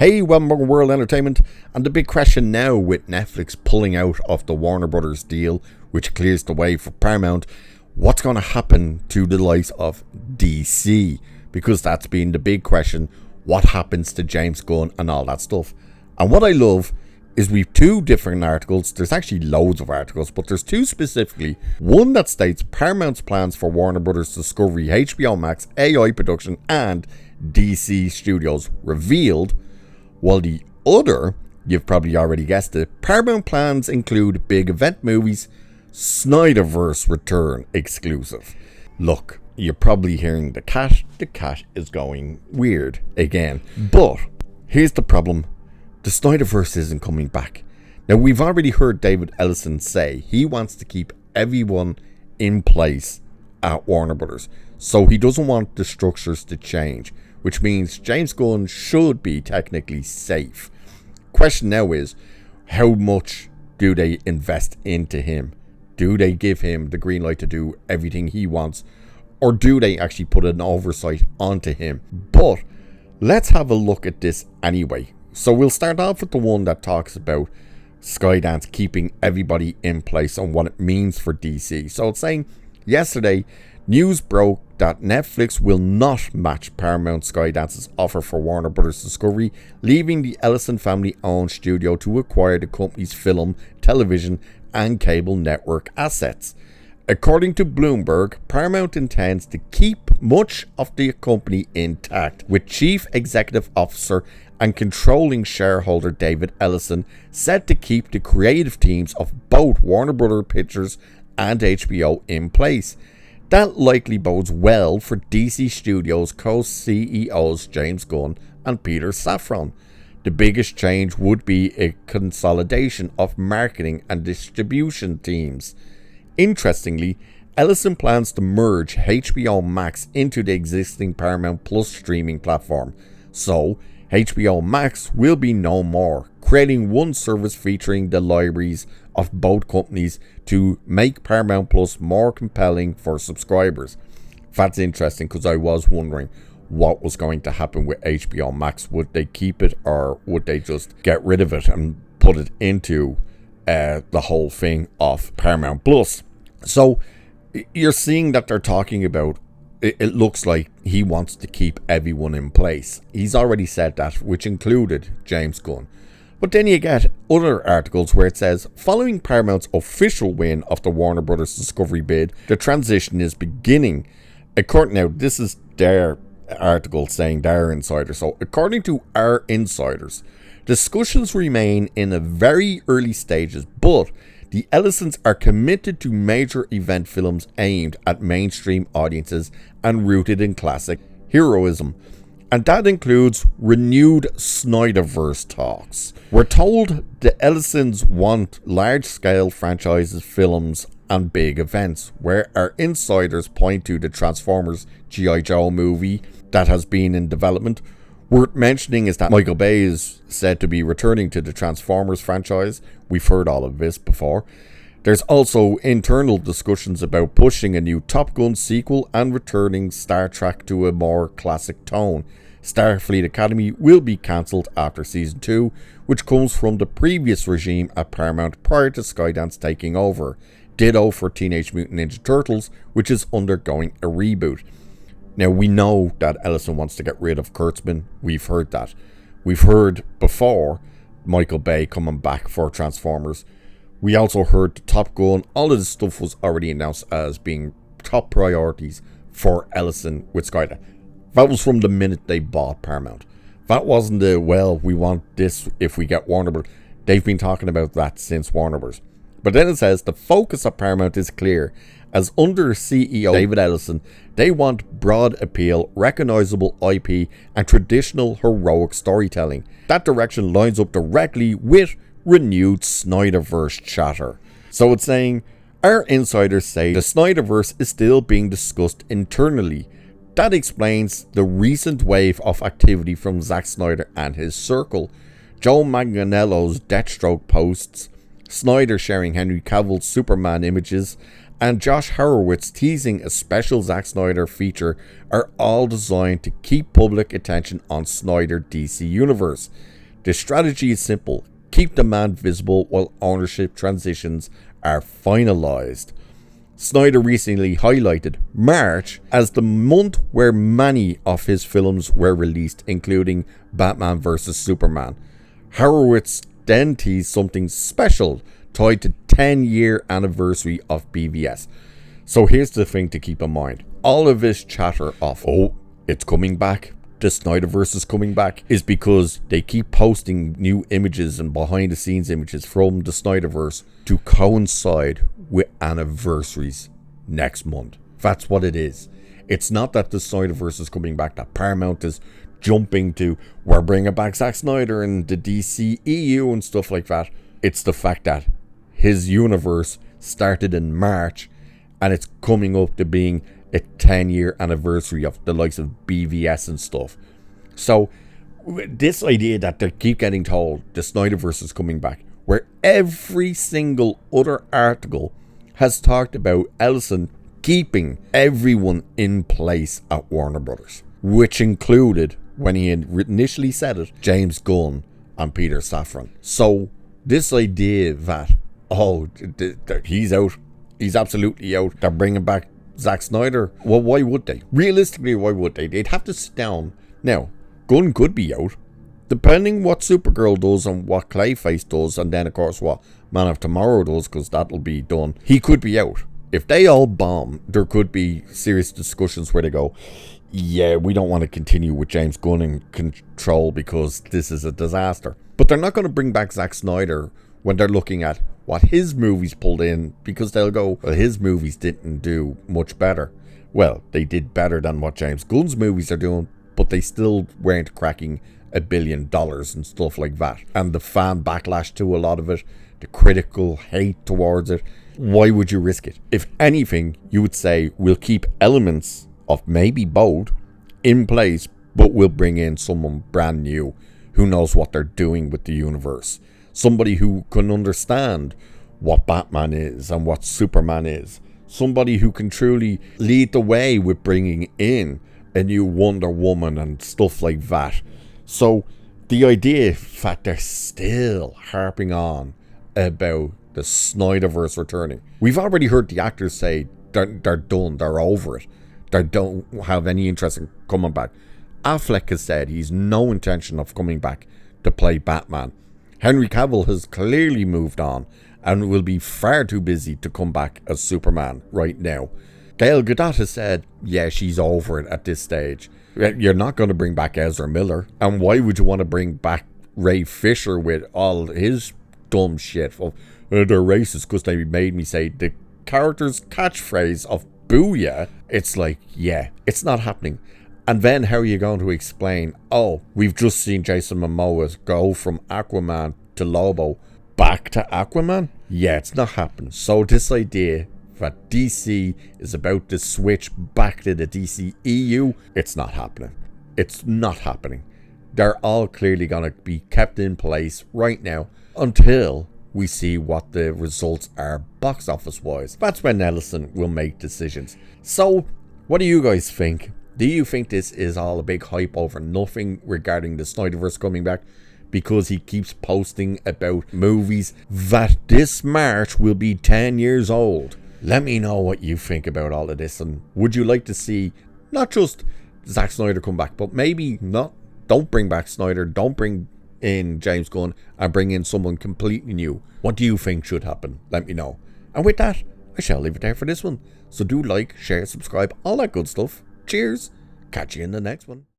Hey, welcome to World Entertainment, and the big question now with Netflix pulling out of the Warner Brothers deal, which clears the way for Paramount, what's going to happen to the likes of DC? Because that's been the big question, what happens to James Gunn and all that stuff. And what I love is we've two different articles. There's actually loads of articles, but there's two specifically. One that states Paramount's plans for Warner Brothers Discovery, HBO Max, AI production, and DC Studios revealed, while the other, you've probably already guessed it, Paramount plans include big event movies, Snyderverse return exclusive. Look, you're probably hearing the cat is going weird again. But here's the problem, the Snyderverse isn't coming back. Now, we've already heard David Ellison say he wants to keep everyone in place at Warner Brothers, so he doesn't want the structures to change, which means James Gunn should be technically safe. Question now is, how much do they invest into him? Do they give him the green light to do everything he wants? Or do they actually put an oversight onto him? But let's have a look at this anyway. So we'll start off with the one that talks about Skydance keeping everybody in place and what it means for DC. So it's saying, yesterday, news broke that Netflix will not match Paramount Skydance's offer for Warner Brothers Discovery, leaving the Ellison family-owned studio to acquire the company's film, television, and cable network assets. According to Bloomberg, Paramount intends to keep much of the company intact, with Chief Executive Officer and controlling shareholder David Ellison set to keep the creative teams of both Warner Brothers Pictures and HBO in place. That likely bodes well for DC Studios co-CEOs James Gunn and Peter Safran. The biggest change would be a consolidation of marketing and distribution teams. Interestingly, Ellison plans to merge HBO Max into the existing Paramount Plus streaming platform, so HBO Max will be no more, creating one service featuring the libraries of both companies to make Paramount Plus more compelling for subscribers. That's interesting, because I was wondering what was going to happen with HBO Max. Would they keep it, or would they just get rid of it and put it into the whole thing of Paramount Plus? So you're seeing that they're talking about, it looks like he wants to keep everyone in place. He's already said that, which included James Gunn. But then you get other articles where it says, following Paramount's official win of the Warner Brothers Discovery bid, the transition is beginning. Now, this is their article saying they're insiders. So according to our insiders, discussions remain in a very early stages, but the Ellisons are committed to major event films aimed at mainstream audiences and rooted in classic heroism. And that includes renewed Snyderverse talks. We're told the Ellisons want large-scale franchises, films, and big events, where our insiders point to the Transformers G.I. Joe movie that has been in development. Worth mentioning is that Michael Bay is said to be returning to the Transformers franchise. We've heard all of this before. There's also internal discussions about pushing a new Top Gun sequel and returning Star Trek to a more classic tone. Starfleet Academy will be cancelled after Season 2, which comes from the previous regime at Paramount prior to Skydance taking over. Ditto for Teenage Mutant Ninja Turtles, which is undergoing a reboot. Now, we know that Ellison wants to get rid of Kurtzman. We've heard that. We've heard before Michael Bay coming back for Transformers. We also heard the Top Gun. All of this stuff was already announced as being top priorities for Ellison with Skydance. That was from the minute they bought Paramount. That wasn't we want this if we get Warner Bros. They've been talking about that since Warner Bros. But then it says the focus of Paramount is clear. As under CEO David Ellison, they want broad appeal, recognizable IP, and traditional heroic storytelling. That direction lines up directly with renewed Snyderverse chatter. So it's saying, our insiders say the Snyderverse is still being discussed internally. That explains the recent wave of activity from Zack Snyder and his circle. Joe Manganiello's Deathstroke posts, Snyder sharing Henry Cavill's Superman images, and Josh Horowitz teasing a special Zack Snyder feature are all designed to keep public attention on Snyder DC Universe. The strategy is simple: keep demand visible while ownership transitions are finalized. Snyder recently highlighted March as the month where many of his films were released, including Batman vs Superman. Horowitz then teased something special tied to 10-year anniversary of BVS. So here's the thing to keep in mind. All of this chatter of, oh, it's coming back, the Snyderverse is coming back, is because they keep posting new images and behind the scenes images from the Snyderverse to coincide with anniversaries next month. That's what it is. It's not that the Snyderverse is coming back, that Paramount is jumping to, we're bringing back Zack Snyder and the DCEU and stuff like that. It's the fact that his universe started in March and it's coming up to being a 10-year anniversary of the likes of BVS and stuff. So this idea that they keep getting told the Snyderverse is coming back, where every single other article has talked about Ellison keeping everyone in place at Warner Brothers, which included, when he had initially said it, James Gunn and Peter Safran. So this idea that, oh, he's out, he's absolutely out, they're bringing back Zack Snyder, well, why would they? Realistically, why would they? They'd have to sit down. Now, Gunn could be out, depending what Supergirl does and what Clayface does, and then of course what Man of Tomorrow does, because that'll be done. He could be out. If they all bomb, there could be serious discussions where they go, yeah, we don't want to continue with James Gunn in control because this is a disaster. But they're not going to bring back Zack Snyder when they're looking at what his movies pulled in, because they'll go, well, his movies didn't do much better. Well, they did better than what James Gunn's movies are doing, but they still weren't cracking $1 billion and stuff like that. And the fan backlash to a lot of it, the critical hate towards it, why would you risk it? If anything, you would say, we'll keep elements of maybe both in place, but we'll bring in someone brand new who knows what they're doing with the universe. Somebody who can understand what Batman is and what Superman is. Somebody who can truly lead the way with bringing in a new Wonder Woman and stuff like that. So the idea that they're still harping on about the Snyderverse returning. We've already heard the actors say they're done, they're over it. They don't have any interest in coming back. Affleck has said he's no intention of coming back to play Batman. Henry Cavill has clearly moved on and will be far too busy to come back as Superman right now. Gal Gadot has said, yeah, she's over it at this stage. You're not going to bring back Ezra Miller. And why would you want to bring back Ray Fisher with all his dumb shit of, they're racist because they made me say the character's catchphrase of booyah? It's like, yeah, it's not happening. And then how are you going to explain, oh, we've just seen Jason Momoa go from Aquaman to Lobo back to Aquaman? Yeah, it's not happening. So this idea that DC is about to switch back to the DCEU, it's not happening. It's not happening. They're all clearly going to be kept in place right now until we see what the results are box office wise. That's when Ellison will make decisions. So what do you guys think? Do you think this is all a big hype over nothing regarding the Snyderverse coming back because he keeps posting about movies that this March will be 10 years old? Let me know what you think about all of this, and would you like to see not just Zack Snyder come back, but maybe not, don't bring back Snyder, don't bring in James Gunn, and bring in someone completely new? What do you think should happen? Let me know. And with that, I shall leave it there for this one. So do like, share, subscribe, all that good stuff. Cheers. Catch you in the next one.